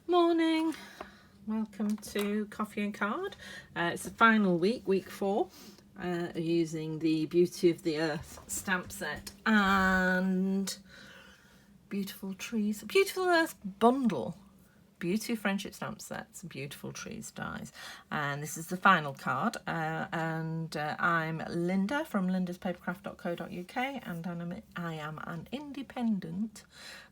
Morning, welcome to Coffee and Card. It's the final week, week 4, using the Beauty of the Earth stamp set and Beautiful Trees, Beautiful Earth bundle. Beauty of Friendship stamp sets, Beautiful Trees dies. And this is the final card. I'm Linda from lindaspapercraft.co.uk, and I am an independent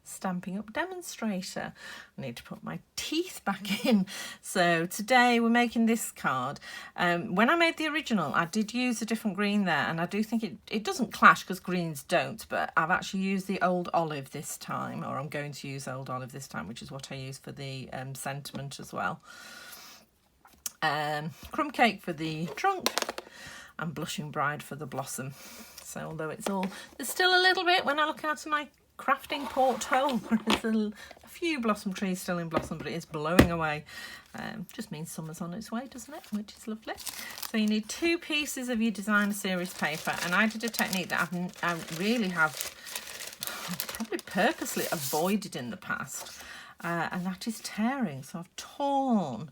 Stampin' Up demonstrator. I need to put my teeth back in. So today we're making this card. When I made the original, I did use a different green there, and I do think it doesn't clash because greens don't, but I've actually used the old olive this time, or I'm going to use old olive this time, which is what I use for the sentiment as well. Crumb cake for the trunk and blushing bride for the blossom. So although there's still a little bit when I look out of my crafting porthole, there's a few blossom trees still in blossom, but it is blowing away. Just means summer's on its way, doesn't it? Which is lovely. So you need 2 pieces of your designer series paper, and I did a technique that I really have probably purposely avoided in the past, and that is tearing. So I've torn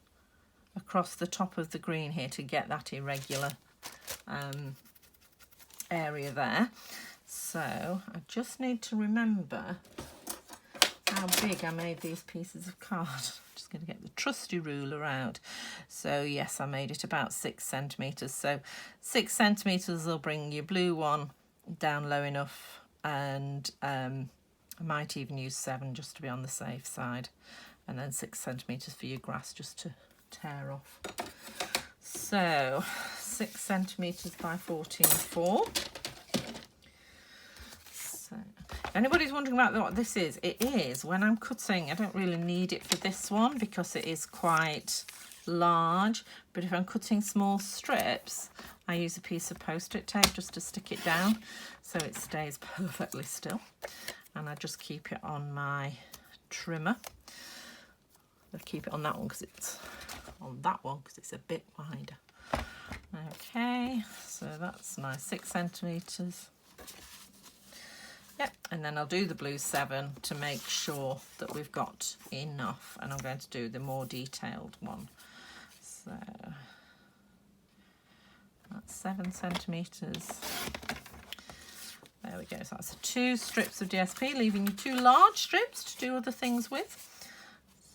across the top of the green here to get that irregular area there. So I just need to remember how big I made these pieces of card. I'm just going to get the trusty ruler out. So yes, I made it about 6 centimetres. So 6 centimetres will bring your blue one down low enough, and I might even use 7 just to be on the safe side, and then 6 centimetres for your grass just to tear off. So 6 centimetres by 14.4. So if anybody's wondering about what this is, it is, when I'm cutting, I don't really need it for this one because it is quite large, but if I'm cutting small strips, I use a piece of post-it tape just to stick it down so it stays perfectly still, and I just keep it on my trimmer. I'll keep it on that one because it's a bit wider. Okay, so that's my 6 centimetres. Yep, and then I'll do the blue 7 to make sure that we've got enough, and I'm going to do the more detailed one. So that's 7 centimetres. There we go. So that's 2 strips of DSP, leaving you 2 large strips to do other things with.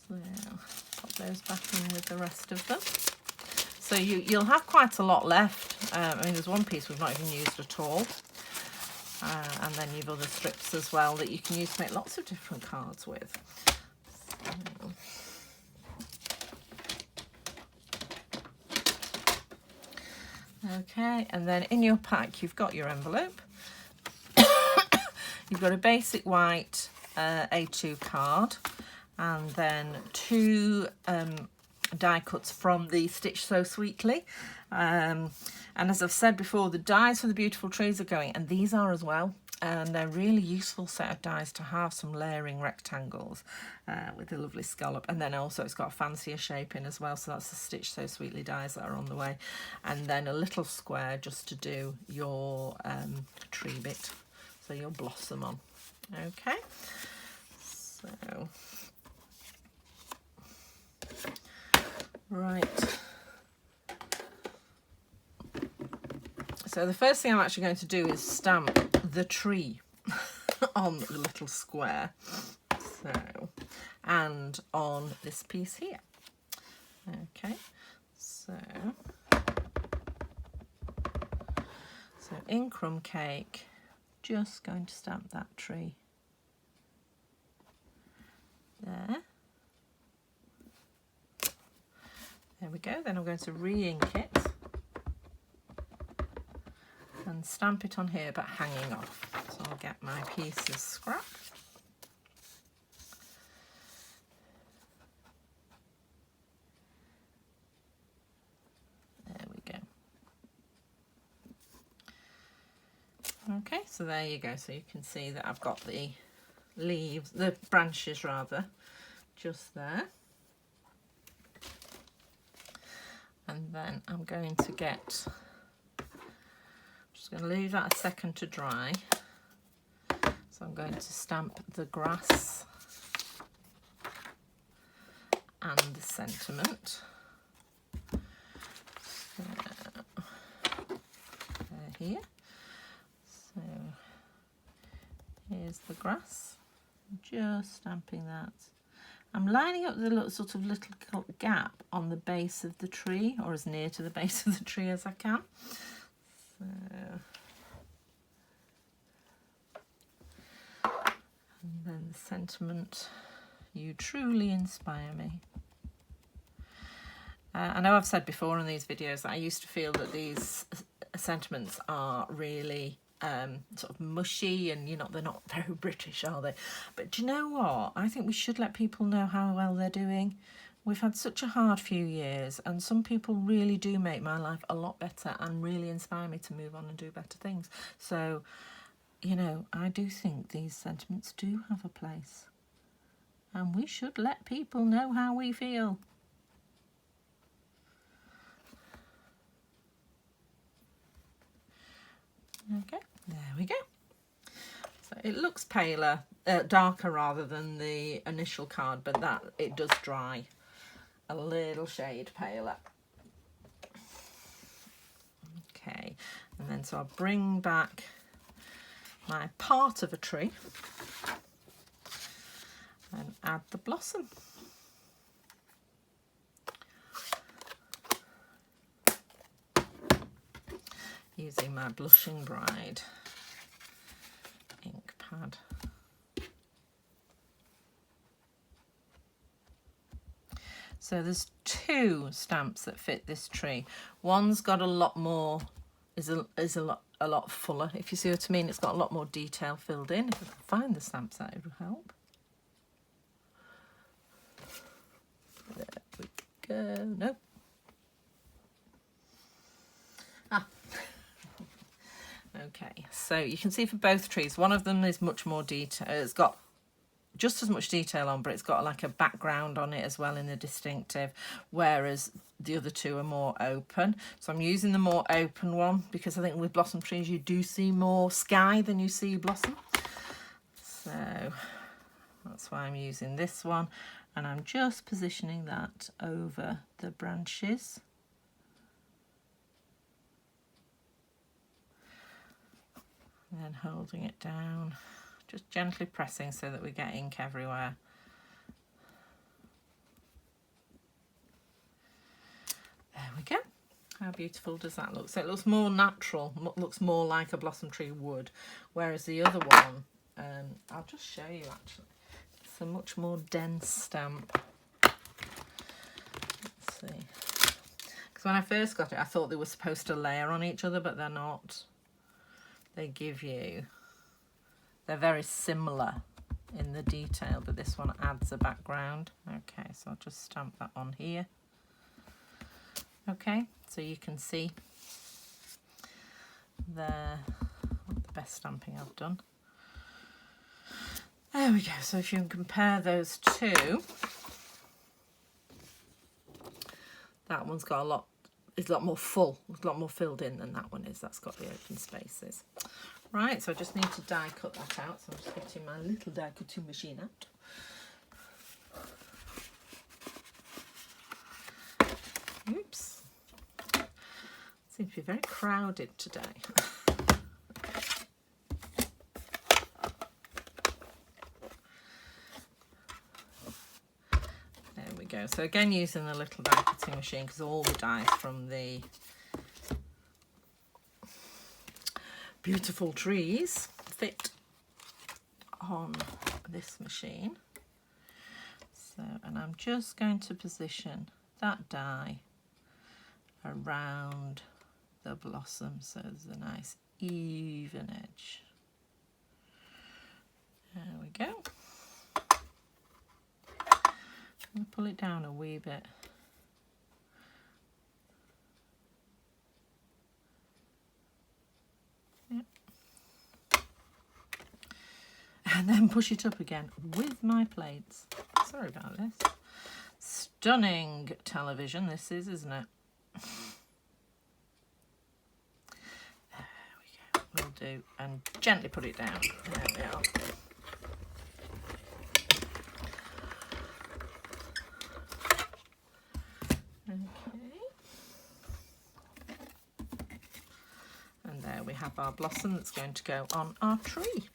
So pop those back in with the rest of them. So you'll have quite a lot left. I mean, there's one piece we've not even used at all. And then you've other strips as well that you can use to make lots of different cards with. So. Okay, and then in your pack you've got your envelope. You've got a basic white A2 card, and then 2 die cuts from the Stitch So Sweetly. And as I've said before, the dies for the beautiful trees are going, and these are as well. And they're a really useful set of dies to have, some layering rectangles with a lovely scallop. And then also it's got a fancier shape in as well. So that's the Stitch So Sweetly dies that are on the way. And then a little square just to do your tree bit. So your blossom on. Okay. So, right. So the first thing I'm actually going to do is stamp the tree on the little square. So, and on this piece here. Okay, so in crumb cake, just going to stamp that tree there. There we go. Then I'm going to re-ink it and stamp it on here, but hanging off. So I'll get my pieces scrapped. There we go. Okay, so there you go. So you can see that I've got the leaves, the branches rather, just there. And then I'm going to get, just going to leave that a second to dry. So I'm going to stamp the grass and the sentiment. So, here. So here's the grass. Just stamping that. I'm lining up the little, sort of little gap on the base of the tree, or as near to the base of the tree as I can. So, and then the sentiment, you truly inspire me. I know I've said before in these videos that I used to feel that these sentiments are really sort of mushy and, you know, they're not very British, are they? But do you know what? I think we should let people know how well they're doing. We've had such a hard few years, and some people really do make my life a lot better and really inspire me to move on and do better things. So, you know, I do think these sentiments do have a place, and we should let people know how we feel. Okay, there we go. So it looks paler, darker rather than the initial card, but that it does dry a little shade paler. Okay, and then so I'll bring back my part of a tree and add the blossom. Using my Blushing Bride ink pad. So there's two stamps that fit this tree. One's got a lot more, is a lot fuller, if you see what I mean. It's got a lot more detail filled in. If I can find the stamps out, it will help. There we go. Nope. Ah. Okay, so you can see for both trees, one of them is much more detail. It's got just as much detail on, but it's got like a background on it as well in the distinctive, whereas the other two are more open. So I'm using the more open one because I think with blossom trees you do see more sky than you see blossom. So that's why I'm using this one, and I'm just positioning that over the branches. And then holding it down, just gently pressing so that we get ink everywhere. There we go. How beautiful does that look? So it looks more natural, looks more like a blossom tree would, whereas the other one, I'll just show you actually, it's a much more dense stamp. Let's see. Because when I first got it, I thought they were supposed to layer on each other, but they're not. They give you, they're very similar in the detail, but this one adds a background. Okay, so I'll just stamp that on here. Okay, so you can see there, the best stamping I've done. There we go. So if you can compare those two, that one's got a lot, it's a lot more full, it's a lot more filled in than that one is. That's got the open spaces. Right, so I just need to die cut that out. So I'm just getting my little die cutting machine out. Oops. Seems to be very crowded today. There we go. So again, using the little die cutting machine because all the dies from the beautiful trees fit on this machine. So, and I'm just going to position that die around the blossom so there's a nice even edge. There we go. I'm going to pull it down a wee bit. Yep. And then push it up again with my plates. Sorry about this. Stunning television this is, isn't it? There we go. Will do. And gently put it down. There we are. have our blossom that's going to go on our tree.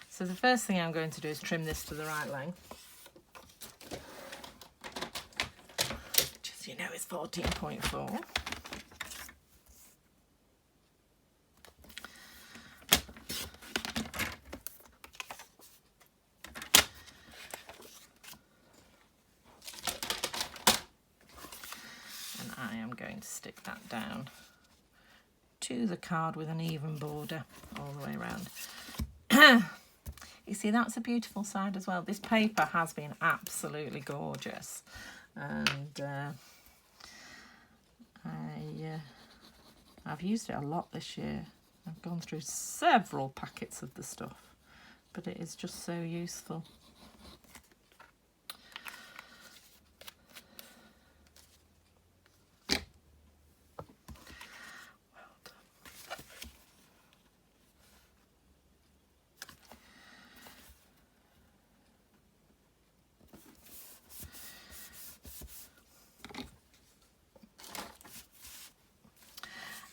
So the first thing I'm going to do is trim this to the right length, which, as you know, is 14.4. To stick that down to the card with an even border all the way around. You see, that's a beautiful side as well. This paper has been absolutely gorgeous, and I've used it a lot this year. I've gone through several packets of the stuff, but it is just so useful.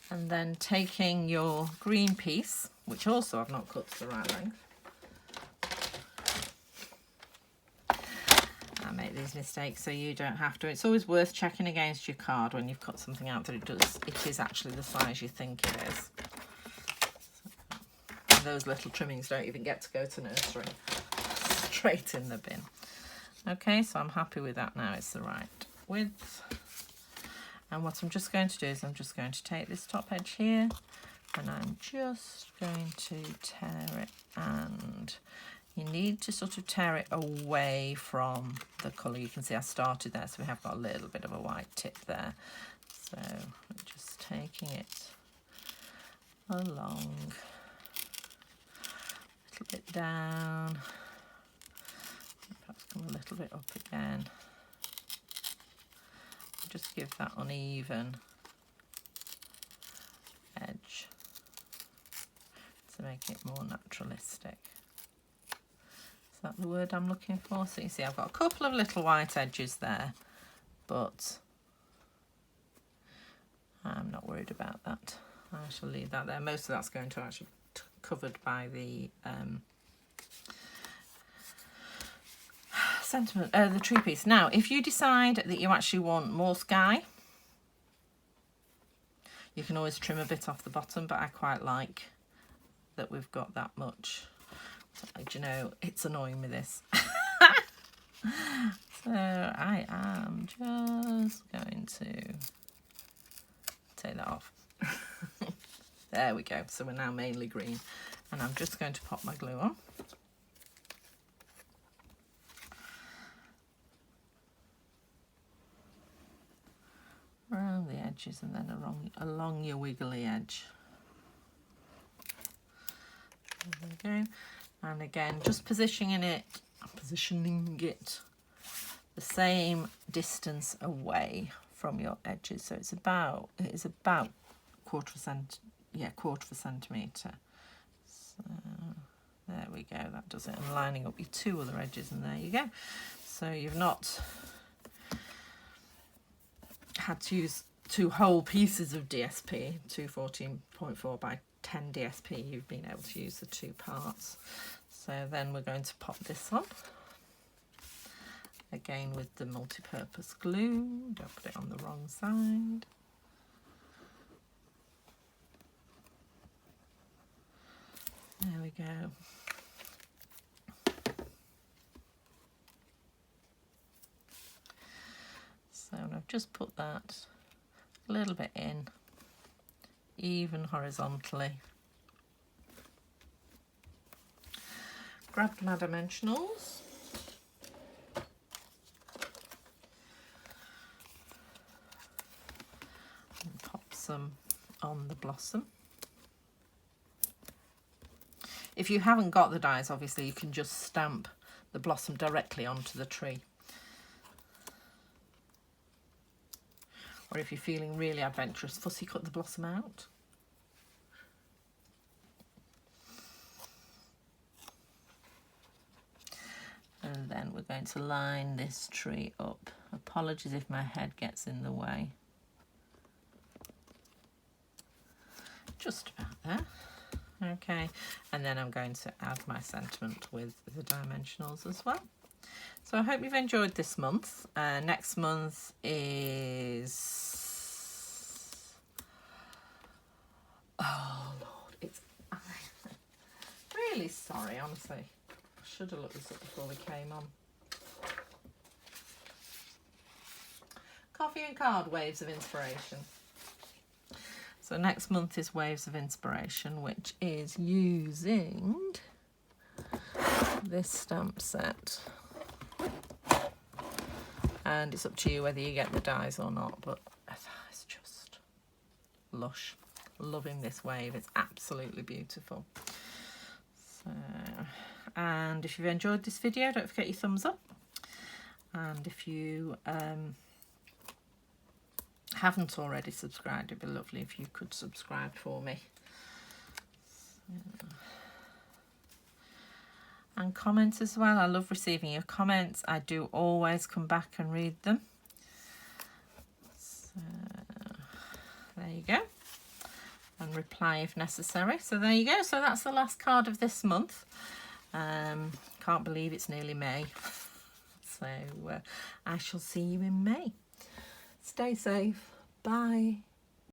And then taking your green piece, which also I've not cut to the right length. I make these mistakes so you don't have to. It's always worth checking against your card when you've cut something out that it is actually the size you think it is. And those little trimmings don't even get to go to nursery. Straight in the bin. Okay, so I'm happy with that now. It's the right width. And what I'm just going to do is I'm just going to take this top edge here and I'm just going to tear it, and you need to sort of tear it away from the colour. You can see I started there, so we have got a little bit of a white tip there. So I'm just taking it along, a little bit down, perhaps come a little bit up again. Just give that uneven edge to make it more naturalistic. Is that the word I'm looking for? So you see I've got a couple of little white edges there, but I'm not worried about that. I shall leave that there. Most of that's going to actually be covered by the the tree piece. Now, if you decide that you actually want more sky, you can always trim a bit off the bottom, but I quite like that we've got that much. Do you know, it's annoying me, this. So I am just going to take that off. There we go. So we're now mainly green, and I'm just going to pop my glue on. Around the edges and then along your wiggly edge. There we go. And again, just positioning it the same distance away from your edges. So it is about quarter of a centimetre. So there we go, that does it. And lining up your two other edges, and there you go. So you've not had to use two whole pieces of DSP, two 14.4 by 10 DSP, you've been able to use the two parts. So then we're going to pop this on, again with the multi-purpose glue. Don't put it on the wrong side. There we go. So I've just put that a little bit in, even horizontally. Grabbed my dimensionals. And pop some on the blossom. If you haven't got the dies, obviously you can just stamp the blossom directly onto the tree. Or if you're feeling really adventurous, fussy cut the blossom out. And then we're going to line this tree up. Apologies if my head gets in the way. Just about there. Okay, and then I'm going to add my sentiment with the dimensionals as well. So I hope you've enjoyed this month. Next month is... Oh Lord, it's... I'm really sorry, honestly. I should have looked this up before we came on. Coffee and Card, Waves of Inspiration. So next month is Waves of Inspiration, which is using this stamp set. And it's up to you whether you get the dies or not, but it's just lush. Loving this wave, it's absolutely beautiful. So, and if you've enjoyed this video, don't forget your thumbs up. And if you haven't already subscribed, it'd be lovely if you could subscribe for me. So, and comments as well. I love receiving your comments. I do always come back and read them. So there you go. And reply if necessary. So there you go. So that's the last card of this month. Can't believe it's nearly May. So I shall see you in May. Stay safe. Bye.